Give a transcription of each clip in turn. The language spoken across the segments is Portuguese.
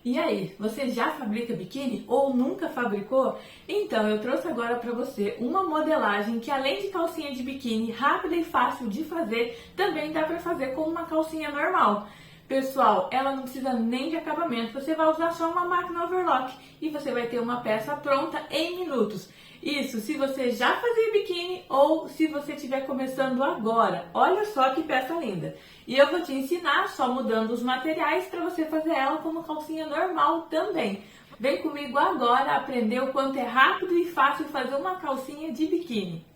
E aí, você já fabrica biquíni ou nunca fabricou? Então, eu trouxe agora para você uma modelagem que, além de calcinha de biquíni rápida e fácil de fazer, também dá para fazer com uma calcinha normal. Pessoal, ela não precisa nem de acabamento, você vai usar só uma máquina overlock e você vai ter uma peça pronta em minutos. Isso se você já fazia biquíni ou se você estiver começando agora. Olha só que peça linda! E eu vou te ensinar só mudando os materiais para você fazer ela como calcinha normal também. Vem comigo agora aprender o quanto é rápido e fácil fazer uma calcinha de biquíni.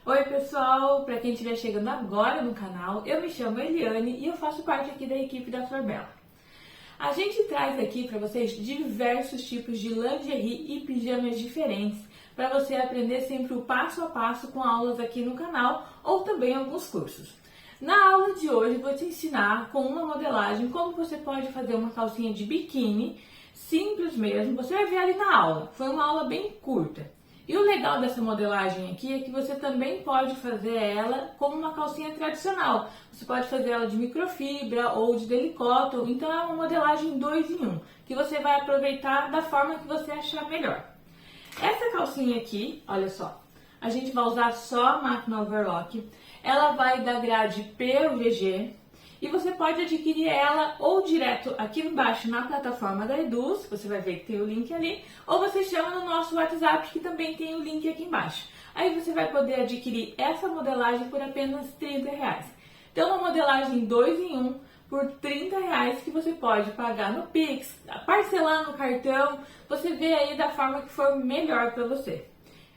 Oi pessoal, para quem estiver chegando agora no canal, eu me chamo Eliane e eu faço parte aqui da equipe da Florbela. A gente traz aqui para vocês diversos tipos de lingerie e pijamas diferentes para você aprender sempre o passo a passo com aulas aqui no canal ou também alguns cursos. Na aula de hoje vou te ensinar com uma modelagem como você pode fazer uma calcinha de biquíni, simples mesmo, você vai ver ali na aula, foi uma aula bem curta. E o legal dessa modelagem aqui é que você também pode fazer ela como uma calcinha tradicional. Você pode fazer ela de microfibra ou de delicóton, então é uma modelagem 2 em 1, que você vai aproveitar da forma que você achar melhor. Essa calcinha aqui, olha só, a gente vai usar só a máquina overlock, ela vai da grade P ou VG, e você pode adquirir ela ou direto aqui embaixo na plataforma da Eduz, você vai ver que tem o link ali, ou você chama no nosso WhatsApp que também tem o link aqui embaixo. Aí você vai poder adquirir essa modelagem por apenas R$30. Então uma modelagem 2 em 1 por R$30 que você pode pagar no Pix, parcelar no cartão, você vê aí da forma que for melhor para você.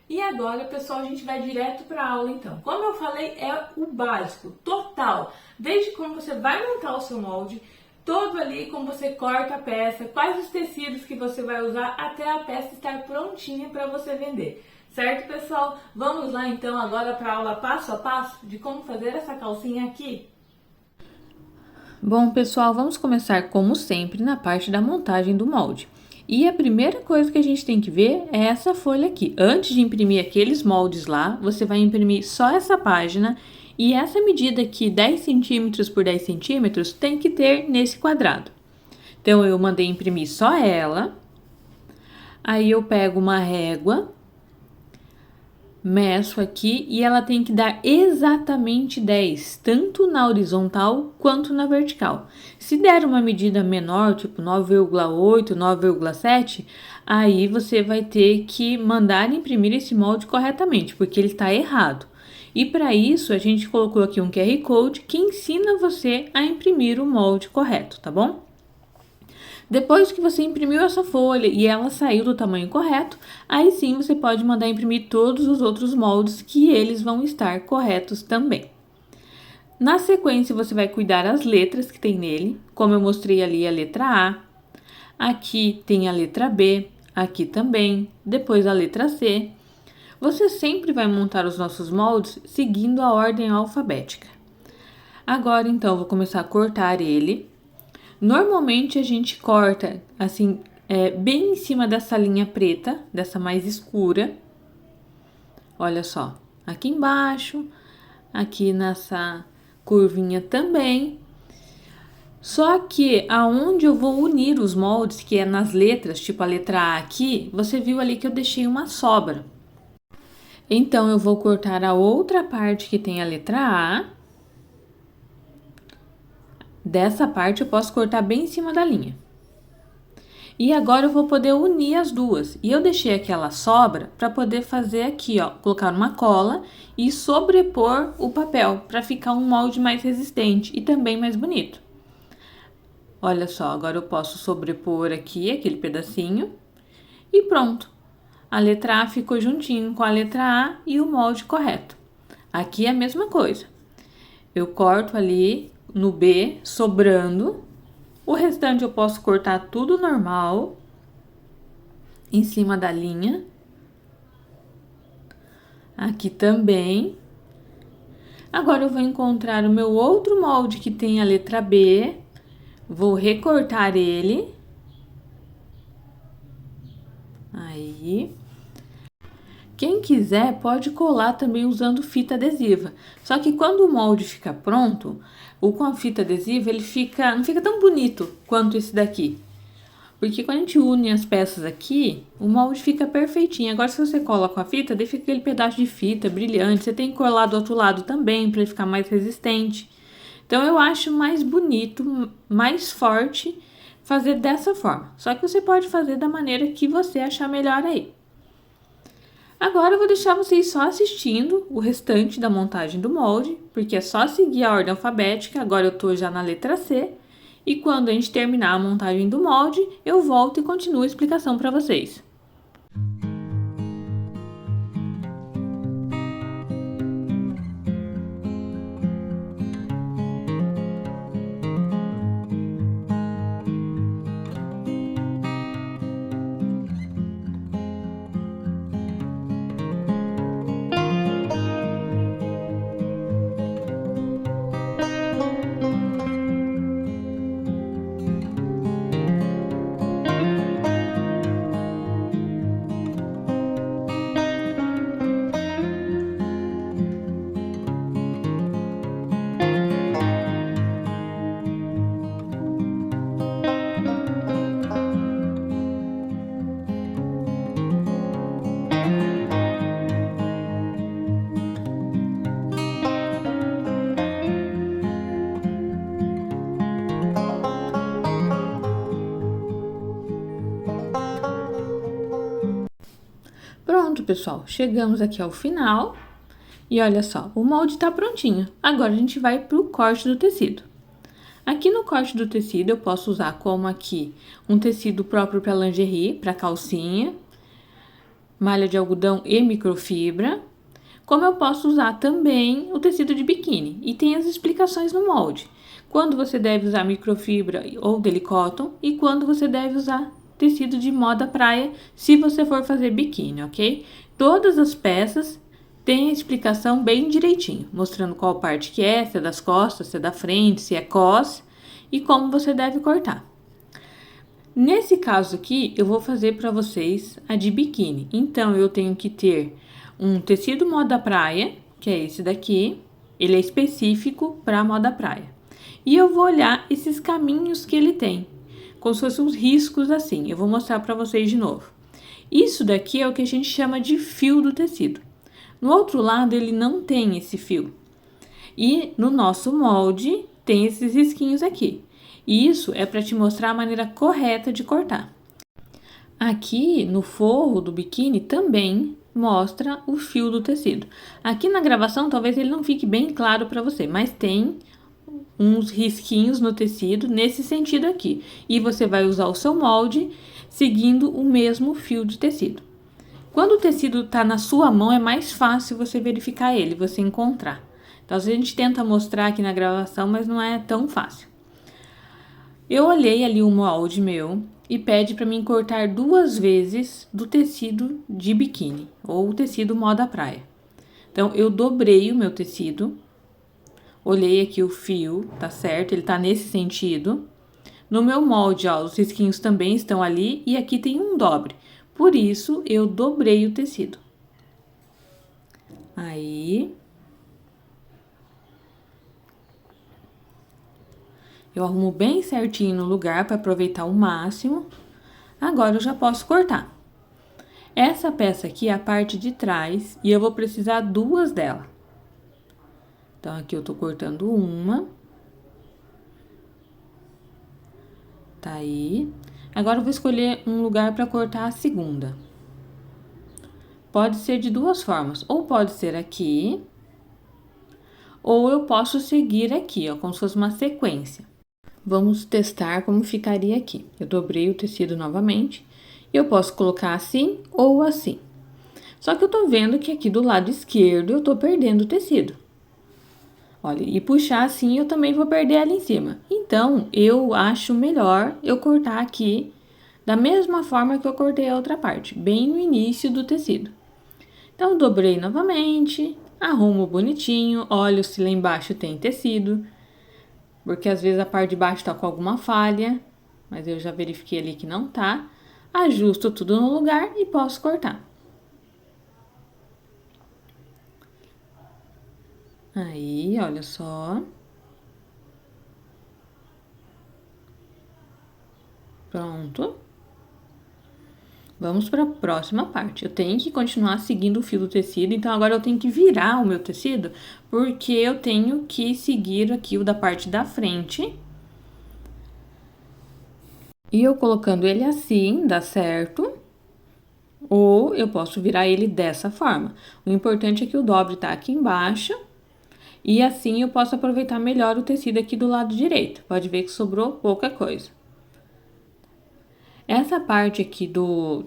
E agora, pessoal, a gente vai direto para a aula então. Como eu falei, é o básico, total. Desde como você vai montar o seu molde, todo ali como você corta a peça, quais os tecidos que você vai usar, até a peça estar prontinha para você vender. Certo, pessoal? Vamos lá então agora para a aula passo a passo de como fazer essa calcinha aqui. Bom, pessoal, vamos começar como sempre na parte da montagem do molde. E a primeira coisa que a gente tem que ver é essa folha aqui. Antes de imprimir aqueles moldes lá, você vai imprimir só essa página e essa medida aqui, 10 centímetros por 10 centímetros, tem que ter nesse quadrado. Então, eu mandei imprimir só ela. Aí, eu pego uma régua, meço aqui e ela tem que dar exatamente 10, tanto na horizontal quanto na vertical. Se der uma medida menor, tipo 9,8, 9,7, aí você vai ter que mandar imprimir esse molde corretamente, porque ele está errado. E para isso, a gente colocou aqui um QR Code que ensina você a imprimir o molde correto, tá bom? Depois que você imprimiu essa folha e ela saiu do tamanho correto, aí sim você pode mandar imprimir todos os outros moldes que eles vão estar corretos também. Na sequência, você vai cuidar as letras que tem nele, como eu mostrei ali a letra A, aqui tem a letra B, aqui também, depois a letra C. Você sempre vai montar os nossos moldes seguindo a ordem alfabética. Agora, então, vou começar a cortar ele. Normalmente a gente corta assim, bem em cima dessa linha preta, dessa mais escura. Olha só, aqui embaixo, aqui nessa curvinha também. Só que aonde eu vou unir os moldes, que é nas letras, tipo a letra A aqui, você viu ali que eu deixei uma sobra. Então, eu vou cortar a outra parte que tem a letra A. Dessa parte eu posso cortar bem em cima da linha. E agora eu vou poder unir as duas. E eu deixei aquela sobra para poder fazer aqui, ó, colocar uma cola e sobrepor o papel para ficar um molde mais resistente e também mais bonito. Olha só, agora eu posso sobrepor aqui aquele pedacinho e pronto. A letra A ficou juntinho com a letra A e o molde correto. Aqui é a mesma coisa. Eu corto ali no B, sobrando. O restante eu posso cortar tudo normal, em cima da linha. Aqui também. Agora eu vou encontrar o meu outro molde que tem a letra B. Vou recortar ele. Aí. Quem quiser pode colar também usando fita adesiva. Só que quando o molde fica pronto, ou com a fita adesiva, ele não fica tão bonito quanto esse daqui. Porque quando a gente une as peças aqui, o molde fica perfeitinho. Agora, se você cola com a fita, daí fica aquele pedaço de fita brilhante. Você tem que colar do outro lado também, para ele ficar mais resistente. Então, eu acho mais bonito, mais forte fazer dessa forma. Só que você pode fazer da maneira que você achar melhor aí. Agora, eu vou deixar vocês só assistindo o restante da montagem do molde, porque é só seguir a ordem alfabética. Agora, eu tô já na letra C. E quando a gente terminar a montagem do molde, eu volto e continuo a explicação para vocês. Pronto, pessoal, chegamos aqui ao final e olha só, o molde está prontinho. Agora a gente vai para o corte do tecido. Aqui no corte do tecido eu posso usar como aqui um tecido próprio para lingerie, para calcinha, malha de algodão e microfibra, como eu posso usar também o tecido de biquíni. E tem as explicações no molde. Quando você deve usar microfibra ou delicoton e quando você deve usar tecido de moda praia, se você for fazer biquíni, ok? Todas as peças têm a explicação bem direitinho, mostrando qual parte que é, se é das costas, se é da frente, se é cos e como você deve cortar. Nesse caso aqui, eu vou fazer para vocês a de biquíni. Então, eu tenho que ter um tecido moda praia, que é esse daqui. Ele é específico para moda praia. E eu vou olhar esses caminhos que ele tem, como se fossem uns riscos assim. Eu vou mostrar para vocês de novo. Isso daqui é o que a gente chama de fio do tecido. No outro lado, ele não tem esse fio. E no nosso molde, tem esses risquinhos aqui. E isso é para te mostrar a maneira correta de cortar. Aqui no forro do biquíni também mostra o fio do tecido. Aqui na gravação talvez ele não fique bem claro para você, mas tem uns risquinhos no tecido nesse sentido aqui. E você vai usar o seu molde seguindo o mesmo fio de tecido. Quando o tecido está na sua mão, é mais fácil você verificar ele, você encontrar. Então, a gente tenta mostrar aqui na gravação, mas não é tão fácil. Eu olhei ali o molde meu e pede para mim cortar 2 vezes do tecido de biquíni, ou tecido moda praia. Então, eu dobrei o meu tecido, olhei aqui o fio, tá certo? Ele tá nesse sentido. No meu molde, ó, os risquinhos também estão ali e aqui tem um dobre. Por isso, eu dobrei o tecido. Aí, eu arrumo bem certinho no lugar para aproveitar o máximo. Agora, eu já posso cortar. Essa peça aqui é a parte de trás e eu vou precisar 2 dela. Então, aqui eu tô cortando uma. Tá aí. Agora, eu vou escolher um lugar para cortar a segunda. Pode ser de 2 formas. Ou pode ser aqui, ou eu posso seguir aqui, ó, como se fosse uma sequência. Vamos testar como ficaria aqui. Eu dobrei o tecido novamente. Eu posso colocar assim ou assim. Só que eu tô vendo que aqui do lado esquerdo eu tô perdendo o tecido. Olha, e puxar assim eu também vou perder ela em cima. Então, eu acho melhor eu cortar aqui da mesma forma que eu cortei a outra parte, bem no início do tecido. Então, eu dobrei novamente, arrumo bonitinho, olho se lá embaixo tem tecido, porque às vezes a parte de baixo tá com alguma falha, mas eu já verifiquei ali que não tá. Ajusto tudo no lugar e posso cortar. Aí, olha só. Pronto. Vamos para a próxima parte. Eu tenho que continuar seguindo o fio do tecido, então agora eu tenho que virar o meu tecido, porque eu tenho que seguir aqui o da parte da frente. E eu colocando ele assim, dá certo. Ou eu posso virar ele dessa forma. O importante é que o dobre tá aqui embaixo. E assim eu posso aproveitar melhor o tecido aqui do lado direito. Pode ver que sobrou pouca coisa. Essa parte aqui do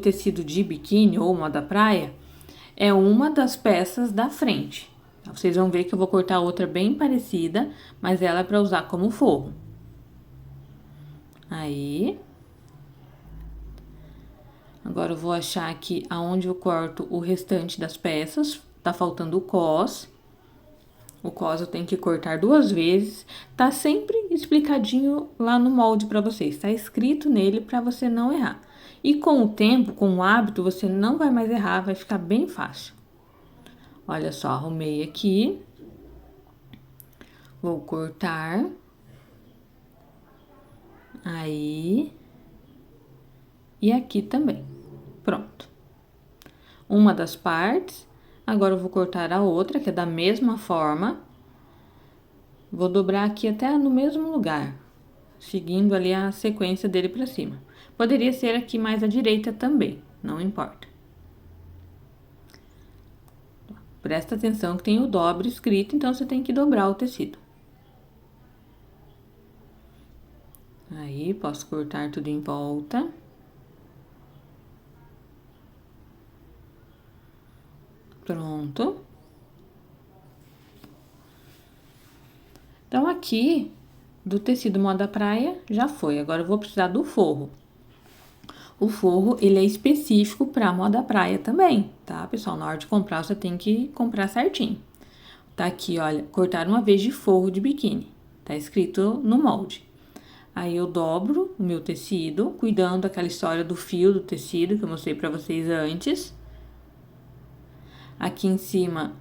tecido de biquíni ou moda praia é uma das peças da frente. Vocês vão ver que eu vou cortar outra bem parecida, mas ela é para usar como forro. Aí. Agora eu vou achar aqui aonde eu corto o restante das peças. Tá faltando o cos. O cos eu tenho que cortar 2 vezes. Tá sempre explicadinho lá no molde para vocês. Tá escrito nele para você não errar. E com o tempo, com o hábito, você não vai mais errar, vai ficar bem fácil. Olha só, arrumei aqui. Vou cortar. Aí. E aqui também. Pronto. Uma das partes. Agora eu vou cortar a outra, que é da mesma forma. Vou dobrar aqui até no mesmo lugar, seguindo ali a sequência dele para cima. Poderia ser aqui mais à direita também, não importa. Presta atenção que tem o dobre escrito, então você tem que dobrar o tecido. Aí, posso cortar tudo em volta. Pronto. Então, aqui, do tecido moda praia, já foi. Agora, eu vou precisar do forro. O forro, ele é específico para moda praia também, tá, pessoal? Na hora de comprar, você tem que comprar certinho. Tá aqui, olha, cortar uma vez de forro de biquíni. Tá escrito no molde. Aí, eu dobro o meu tecido, cuidando daquela história do fio do tecido que eu mostrei pra vocês antes. Aqui em cima,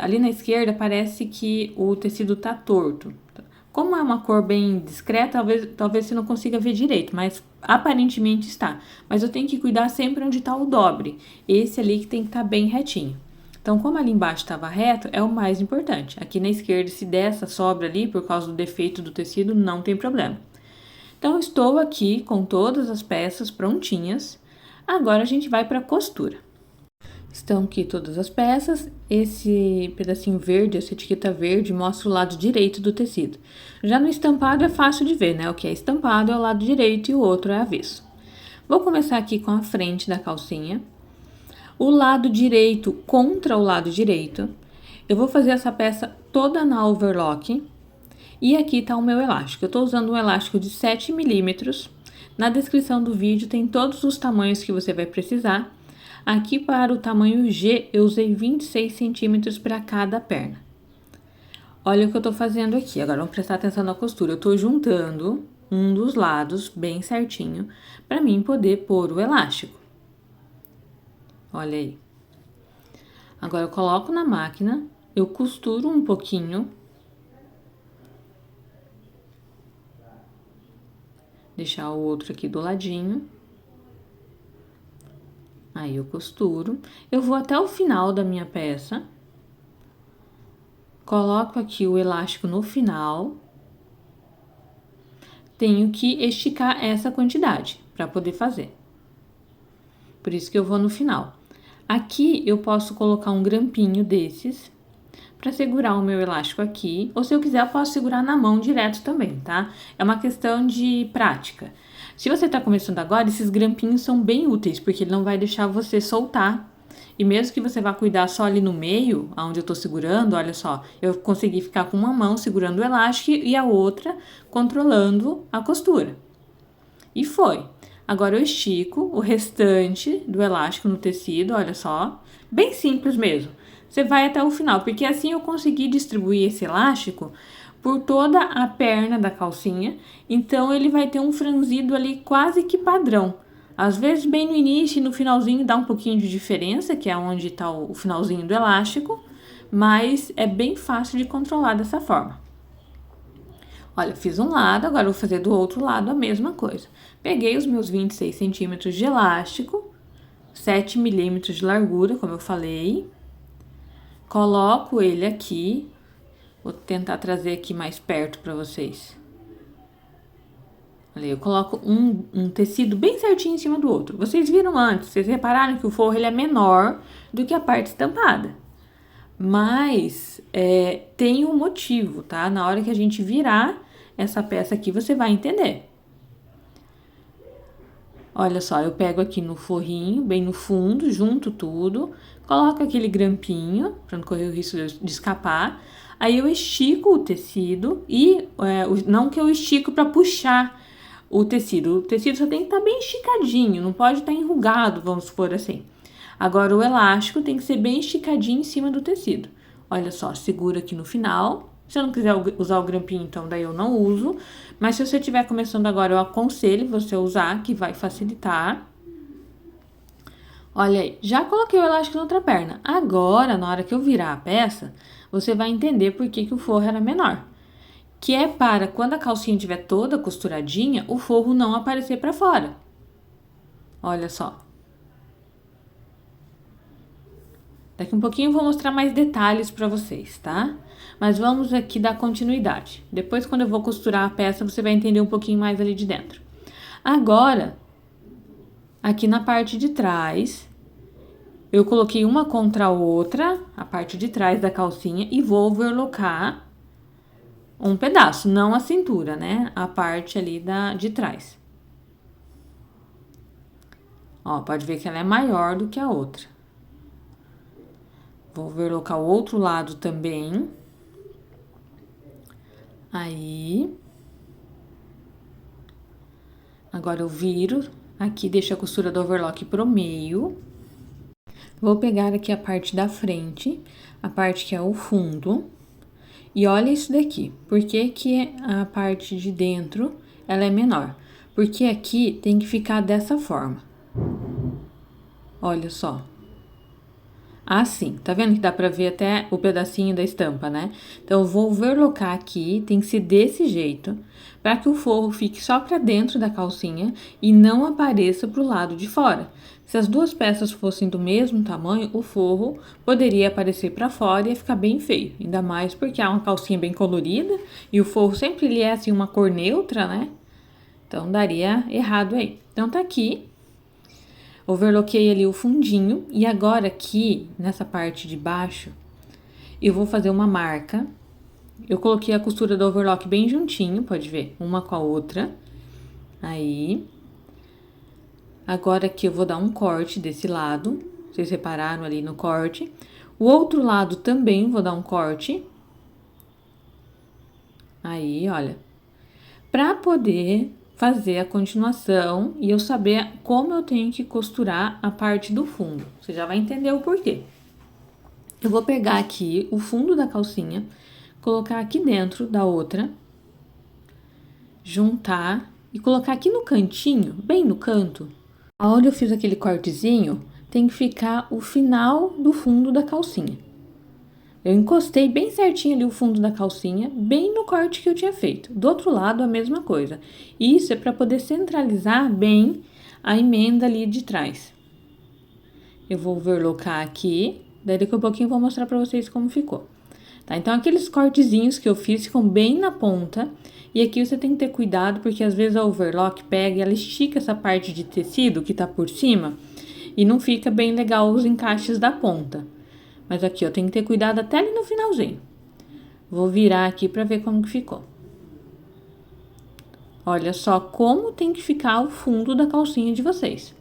ali na esquerda, parece que o tecido tá torto. Como é uma cor bem discreta, talvez você não consiga ver direito, mas aparentemente está. Mas eu tenho que cuidar sempre onde tá o dobre. Esse ali que tem que estar bem retinho. Então, como ali embaixo estava reto, é o mais importante. Aqui na esquerda, se der essa sobra ali, por causa do defeito do tecido, não tem problema. Então, estou aqui com todas as peças prontinhas. Agora, a gente vai para a costura. Estão aqui todas as peças. Esse pedacinho verde, essa etiqueta verde, mostra o lado direito do tecido. Já no estampado é fácil de ver, né? O que é estampado é o lado direito e o outro é avesso. Vou começar aqui com a frente da calcinha. O lado direito contra o lado direito. Eu vou fazer essa peça toda na overlock. E aqui tá o meu elástico. Eu tô usando um elástico de 7 milímetros. Na descrição do vídeo tem todos os tamanhos que você vai precisar. Aqui para o tamanho G, eu usei 26 centímetros para cada perna. Olha o que eu tô fazendo aqui. Agora, vamos prestar atenção na costura. Eu tô juntando um dos lados bem certinho para mim poder pôr o elástico. Olha aí. Agora, eu coloco na máquina, eu costuro um pouquinho. Deixar o outro aqui do ladinho. Aí, eu costuro. Eu vou até o final da minha peça. Coloco aqui o elástico no final. Tenho que esticar essa quantidade para poder fazer. Por isso que eu vou no final. Aqui, eu posso colocar um grampinho desses para segurar o meu elástico aqui. Ou se eu quiser, eu posso segurar na mão direto também, tá? É uma questão de prática. Se você tá começando agora, esses grampinhos são bem úteis, porque ele não vai deixar você soltar. E mesmo que você vá cuidar só ali no meio, onde eu tô segurando, olha só, eu consegui ficar com uma mão segurando o elástico e a outra controlando a costura. E foi. Agora eu estico o restante do elástico no tecido, olha só. Bem simples mesmo. Você vai até o final, porque assim eu consegui distribuir esse elástico por toda a perna da calcinha, então ele vai ter um franzido ali quase que padrão. Às vezes bem no início e no finalzinho dá um pouquinho de diferença, que é onde está o finalzinho do elástico, mas é bem fácil de controlar dessa forma. Olha, fiz um lado, agora eu vou fazer do outro lado a mesma coisa. Peguei os meus 26 centímetros de elástico, 7 milímetros de largura, como eu falei. Coloco ele aqui. Vou tentar trazer aqui mais perto para vocês. Olha, eu coloco um tecido bem certinho em cima do outro. Vocês viram antes, vocês repararam que o forro ele é menor do que a parte estampada. Mas tem um motivo, tá? Na hora que a gente virar essa peça aqui, você vai entender. Olha só, eu pego aqui no forrinho, bem no fundo, junto tudo, coloco aquele grampinho, para não correr o risco de escapar. Aí eu estico o tecido e, não que eu estico para puxar o tecido só tem que estar bem esticadinho, não pode estar enrugado, vamos supor assim. Agora, o elástico tem que ser bem esticadinho em cima do tecido. Olha só, segura aqui no final. Se eu não quiser usar o grampinho, então daí eu não uso. Mas se você estiver começando agora, eu aconselho você a usar, que vai facilitar. Olha aí, já coloquei o elástico na outra perna. Agora, na hora que eu virar a peça, você vai entender por que o forro era menor. Que é para, quando a calcinha estiver toda costuradinha, o forro não aparecer para fora. Olha só. Daqui um pouquinho eu vou mostrar mais detalhes para vocês, tá? Mas vamos aqui dar continuidade. Depois, quando eu vou costurar a peça, você vai entender um pouquinho mais ali de dentro. Agora, aqui na parte de trás, eu coloquei uma contra a outra, a parte de trás da calcinha, e vou overlocar um pedaço, não a cintura, né? A parte ali de trás. Ó, pode ver que ela é maior do que a outra. Vou overlocar o outro lado também. Aí. Agora eu viro aqui, deixo a costura do overlock pro meio. Vou pegar aqui a parte da frente, a parte que é o fundo. E olha isso daqui. Por que a parte de dentro ela é menor? Porque aqui tem que ficar dessa forma. Olha só. Assim, tá vendo que dá pra ver até o pedacinho da estampa, né? Então, eu vou overlocar aqui, tem que ser desse jeito, para que o forro fique só pra dentro da calcinha e não apareça pro lado de fora. Se as duas peças fossem do mesmo tamanho, o forro poderia aparecer pra fora e ia ficar bem feio. Ainda mais porque é uma calcinha bem colorida e o forro sempre ele é assim uma cor neutra, né? Então, daria errado aí. Então, tá aqui. Overloquei ali o fundinho e agora aqui, nessa parte de baixo, eu vou fazer uma marca. Eu coloquei a costura do overlock bem juntinho, pode ver, uma com a outra. Aí. Agora aqui eu vou dar um corte desse lado, vocês repararam ali no corte. O outro lado também vou dar um corte. Aí, olha. Pra poder fazer a continuação e eu saber como eu tenho que costurar a parte do fundo. Você já vai entender o porquê. Eu vou pegar aqui o fundo da calcinha, colocar aqui dentro da outra, juntar e colocar aqui no cantinho, bem no canto. Aonde eu fiz aquele cortezinho, tem que ficar o final do fundo da calcinha. Eu encostei bem certinho ali o fundo da calcinha, bem no corte que eu tinha feito. Do outro lado, a mesma coisa. Isso é para poder centralizar bem a emenda ali de trás. Eu vou overlocar aqui, daí daqui a pouquinho eu vou mostrar para vocês como ficou. Tá? Então, aqueles cortezinhos que eu fiz ficam bem na ponta. E aqui você tem que ter cuidado, porque às vezes a overlock pega e ela estica essa parte de tecido que tá por cima. E não fica bem legal os encaixes da ponta. Mas aqui, eu tenho que ter cuidado até ali no finalzinho. Vou virar aqui pra ver como que ficou. Olha só como tem que ficar o fundo da calcinha de vocês.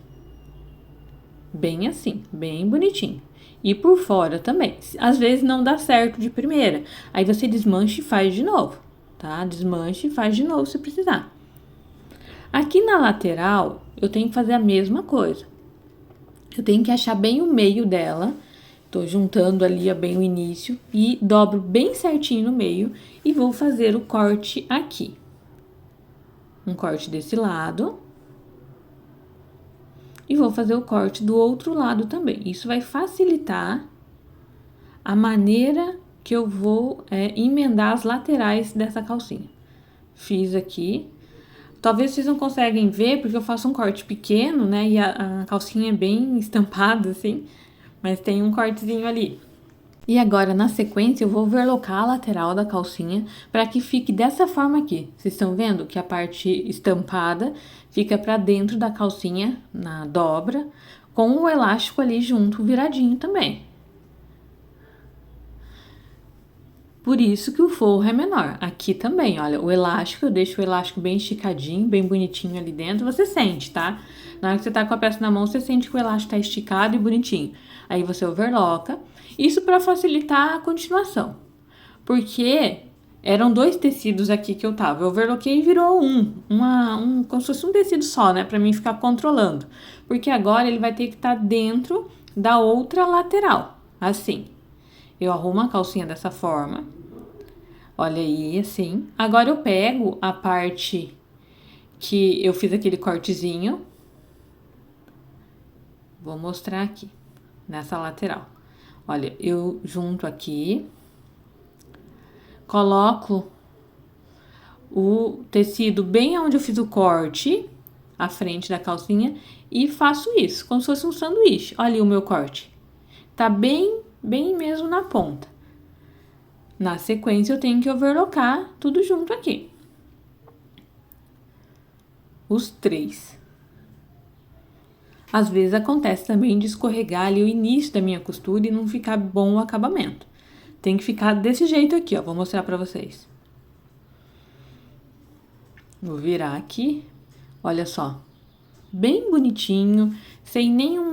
Bem assim, bem bonitinho. E por fora também. Às vezes não dá certo de primeira. Aí você desmancha e faz de novo, tá? Desmancha e faz de novo se precisar. Aqui na lateral, eu tenho que fazer a mesma coisa. Eu tenho que achar bem o meio dela. Tô juntando ali bem o início e dobro bem certinho no meio e vou fazer o corte aqui. Um corte desse lado. E vou fazer o corte do outro lado também. Isso vai facilitar a maneira que eu vou emendar as laterais dessa calcinha. fiz aqui. Talvez vocês não conseguem ver, porque eu faço um corte pequeno, né? E a calcinha é bem estampada, assim. Mas tem um cortezinho ali. E agora, na sequência, eu vou overlocar a lateral da calcinha para que fique dessa forma aqui. Vocês estão vendo que a parte estampada fica para dentro da calcinha, na dobra, com o elástico ali junto, viradinho também. Por isso que o forro é menor. Aqui também, olha, o elástico, eu deixo o elástico bem esticadinho, bem bonitinho ali dentro. Você sente, tá? Na hora que você tá com a peça na mão, você sente que o elástico tá esticado e bonitinho. Aí você overloca. Isso para facilitar a continuação. Porque eram 2 tecidos aqui que eu tava. Eu overloquei e virou como se fosse um tecido só, né? Pra mim ficar controlando. Porque agora ele vai ter que estar dentro da outra lateral. Assim. Eu arrumo a calcinha dessa forma. Olha aí, assim. Agora eu pego a parte que eu fiz aquele cortezinho. Vou mostrar aqui, nessa lateral. Olha, eu junto aqui. Coloco o tecido bem onde eu fiz o corte, à frente da calcinha, e faço isso, como se fosse um sanduíche. Olha aí o meu corte. Tá bem mesmo na ponta. Na sequência, eu tenho que overlocar tudo junto aqui. Os 3. Às vezes acontece também de escorregar ali o início da minha costura e não ficar bom o acabamento. Tem que ficar desse jeito aqui, ó. Vou mostrar pra vocês. Vou virar aqui. Olha só. Bem bonitinho, sem nenhum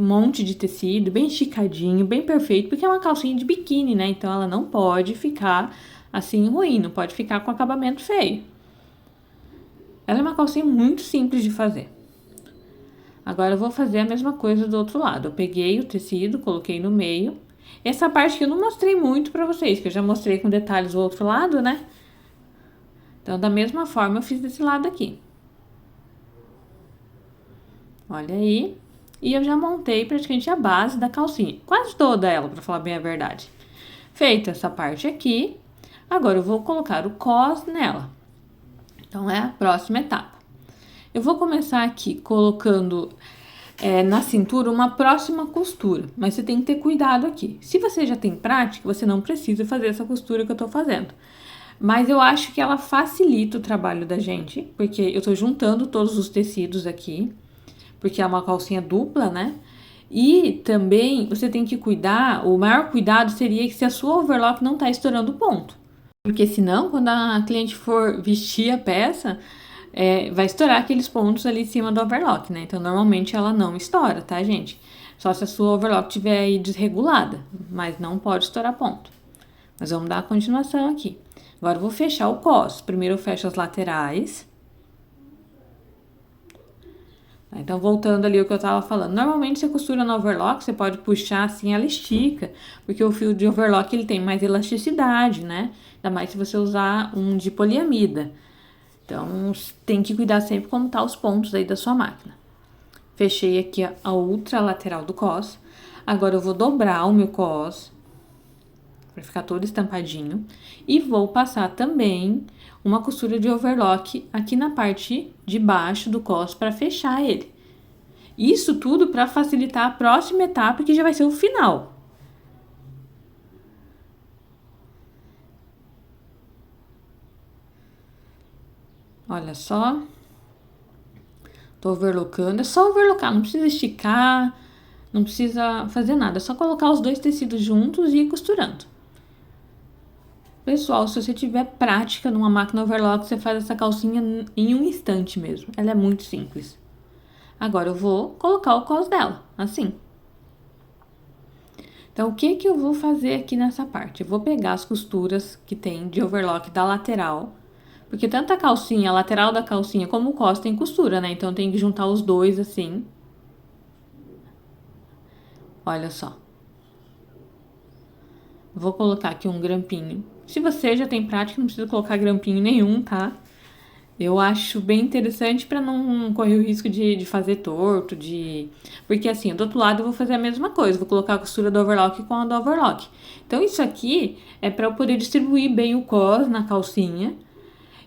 monte de tecido, bem esticadinho, bem perfeito, porque é uma calcinha de biquíni, né? Então ela não pode ficar assim ruim, não pode ficar com acabamento feio. Ela é uma calcinha muito simples de fazer. Agora eu vou fazer a mesma coisa do outro lado. Eu peguei o tecido, coloquei no meio. Essa parte que eu não mostrei muito pra vocês, que eu já mostrei com detalhes do outro lado, né? Então, da mesma forma, eu fiz desse lado aqui. Olha aí. E eu já montei praticamente a base da calcinha. Quase toda ela, pra falar bem a verdade. Feita essa parte aqui, agora eu vou colocar o cos nela. Então, é a próxima etapa. Eu vou começar aqui colocando na cintura uma próxima costura. Mas você tem que ter cuidado aqui. Se você já tem prática, você não precisa fazer essa costura que eu tô fazendo. Mas eu acho que ela facilita o trabalho da gente, porque eu tô juntando todos os tecidos aqui, porque é uma calcinha dupla, né? E também você tem que cuidar, o maior cuidado seria que se a sua overlock não tá estourando o ponto. Porque senão, quando a cliente for vestir a peça, vai estourar aqueles pontos ali em cima do overlock, né? Então, normalmente ela não estoura, tá, gente? Só se a sua overlock estiver aí desregulada, mas não pode estourar ponto. Mas vamos dar a continuação aqui. Agora eu vou fechar o cos. Primeiro eu fecho as laterais. Então, voltando ali o que eu tava falando. Normalmente, você costura no overlock, você pode puxar assim, ela estica. Porque o fio de overlock, ele tem mais elasticidade, né? Ainda mais se você usar um de poliamida. Então, tem que cuidar sempre como tá os pontos aí da sua máquina. Fechei aqui a outra lateral do cos. Agora, eu vou dobrar o meu cos para ficar todo estampadinho. E vou passar também uma costura de overlock aqui na parte de baixo do cos para fechar ele. Isso tudo para facilitar a próxima etapa, que já vai ser o final. Olha só. Tô overlockando. É só overlocar, não precisa esticar, não precisa fazer nada. É só colocar os 2 tecidos juntos e ir costurando. Pessoal, se você tiver prática numa máquina overlock, você faz essa calcinha em um instante mesmo. Ela é muito simples. Agora eu vou colocar o cos dela, assim. Então, o que eu vou fazer aqui nessa parte? Eu vou pegar as costuras que tem de overlock da lateral, porque tanto a calcinha, a lateral da calcinha, como o cos tem costura, né? Então, tem que juntar os 2 assim. Olha só. Vou colocar aqui um grampinho. Se você já tem prática, não precisa colocar grampinho nenhum, tá? Eu acho bem interessante para não correr o risco de fazer torto, Porque assim, do outro lado eu vou fazer a mesma coisa, vou colocar a costura do overlock com a do overlock. Então, isso aqui é para eu poder distribuir bem o cos na calcinha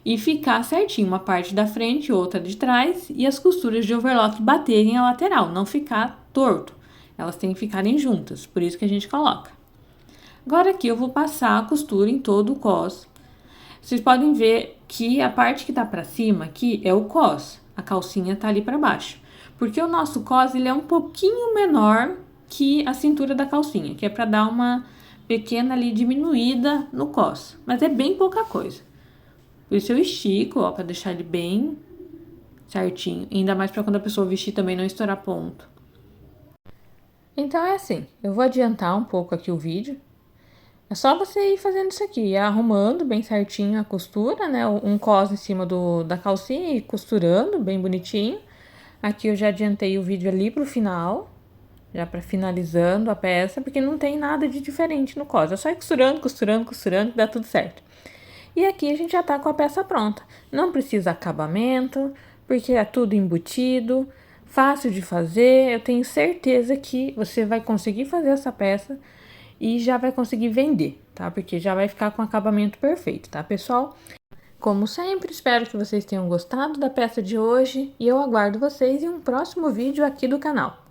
e ficar certinho, uma parte da frente e outra de trás, e as costuras de overlock baterem a lateral, não ficar torto. Elas têm que ficarem juntas, por isso que a gente coloca. Agora aqui eu vou passar a costura em todo o cos. Vocês podem ver que a parte que tá pra cima aqui é o cos, a calcinha tá ali pra baixo. Porque o nosso cos, ele é um pouquinho menor que a cintura da calcinha, que é pra dar uma pequena ali diminuída no cos, mas é bem pouca coisa. Por isso eu estico, ó, pra deixar ele bem certinho, ainda mais pra quando a pessoa vestir também não estourar ponto. Então é assim, eu vou adiantar um pouco aqui o vídeo. É só você ir fazendo isso aqui, ir arrumando bem certinho a costura, né? Um cos em cima da calcinha e costurando bem bonitinho. Aqui eu já adiantei o vídeo ali pro final, já pra finalizando a peça, porque não tem nada de diferente no cos. É só ir costurando, costurando, costurando que dá tudo certo. E aqui a gente já tá com a peça pronta. Não precisa acabamento, porque é tudo embutido, fácil de fazer. Eu tenho certeza que você vai conseguir fazer essa peça e já vai conseguir vender, tá? Porque já vai ficar com acabamento perfeito, tá, pessoal? Como sempre, espero que vocês tenham gostado da peça de hoje e eu aguardo vocês em um próximo vídeo aqui do canal.